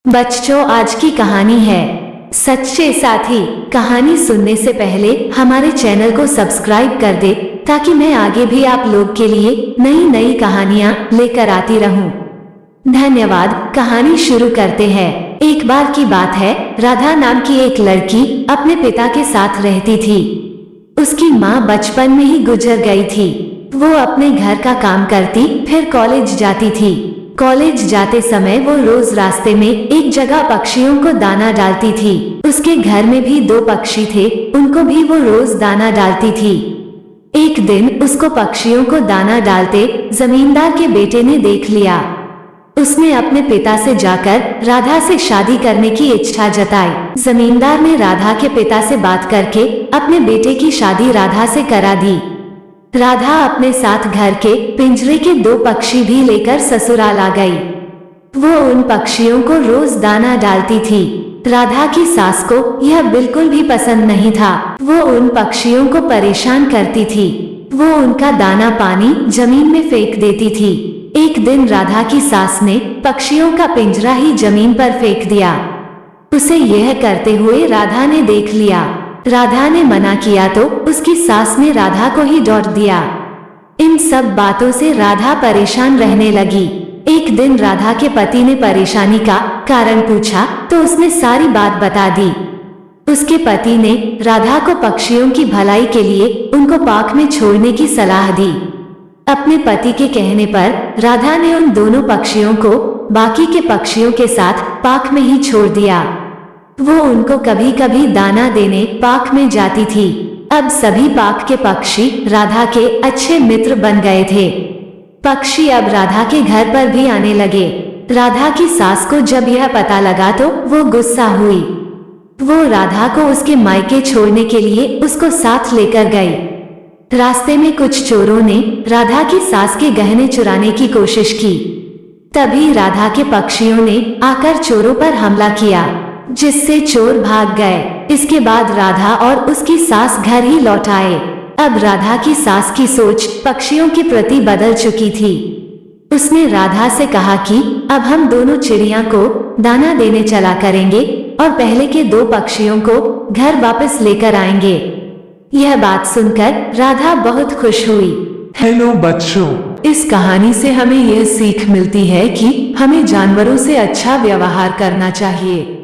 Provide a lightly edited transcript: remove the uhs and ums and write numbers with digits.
बच्चों, आज की कहानी है सच्चे साथी। कहानी सुनने से पहले हमारे चैनल को सब्सक्राइब कर दे ताकि मैं आगे भी आप लोग के लिए नई नई कहानियां लेकर आती रहूं। धन्यवाद। कहानी शुरू करते हैं। एक बार की बात है, राधा नाम की एक लड़की अपने पिता के साथ रहती थी। उसकी माँ बचपन में ही गुजर गई थी। वो अपने घर का काम करती, फिर कॉलेज जाती थी। कॉलेज जाते समय वो रोज रास्ते में एक जगह पक्षियों को दाना डालती थी। उसके घर में भी 2 पक्षी थे, उनको भी वो रोज दाना डालती थी। एक दिन उसको पक्षियों को दाना डालते जमींदार के बेटे ने देख लिया। उसने अपने पिता से जाकर राधा से शादी करने की इच्छा जताई। जमींदार ने राधा के पिता से बात करके अपने बेटे की शादी राधा से करा दी। राधा अपने साथ घर के पिंजरे के 2 पक्षी भी लेकर ससुराल आ गई। वो उन पक्षियों को रोज दाना डालती थी। राधा की सास को यह बिल्कुल भी पसंद नहीं था। वो उन पक्षियों को परेशान करती थी। वो उनका दाना पानी जमीन में फेंक देती थी। एक दिन राधा की सास ने पक्षियों का पिंजरा ही जमीन पर फेंक दिया। उसे यह करते हुए राधा ने देख लिया। राधा ने मना किया तो उसकी सास ने राधा को ही डांट दिया। इन सब बातों से राधा परेशान रहने लगी। एक दिन राधा के पति ने परेशानी का कारण पूछा तो उसने सारी बात बता दी। उसके पति ने राधा को पक्षियों की भलाई के लिए उनको पार्क में छोड़ने की सलाह दी। अपने पति के कहने पर राधा ने उन दोनों पक्षियों को बाकी के पक्षियों के साथ पार्क में ही छोड़ दिया। वो उनको कभी कभी दाना देने पार्क में जाती थी। अब सभी पार्क के पक्षी राधा के अच्छे मित्र बन गए थे। पक्षी अब राधा के घर पर भी आने लगे। राधा की सास को जब यह पता लगा तो वो गुस्सा हुई। वो राधा को उसके मायके छोड़ने के लिए उसको साथ लेकर गई। रास्ते में कुछ चोरों ने राधा की सास के गहने चुराने की कोशिश की। तभी राधा के पक्षियों ने आकर चोरों पर हमला किया, जिससे चोर भाग गए। इसके बाद राधा और उसकी सास घर ही लौट आए। अब राधा की सास की सोच पक्षियों के प्रति बदल चुकी थी। उसने राधा से कहा कि अब हम दोनों चिड़िया को दाना देने चला करेंगे और पहले के 2 पक्षियों को घर वापस लेकर आएंगे। यह बात सुनकर राधा बहुत खुश हुई। हेलो बच्चों, इस कहानी से हमें यह सीख मिलती है कि हमें जानवरों से अच्छा व्यवहार करना चाहिए।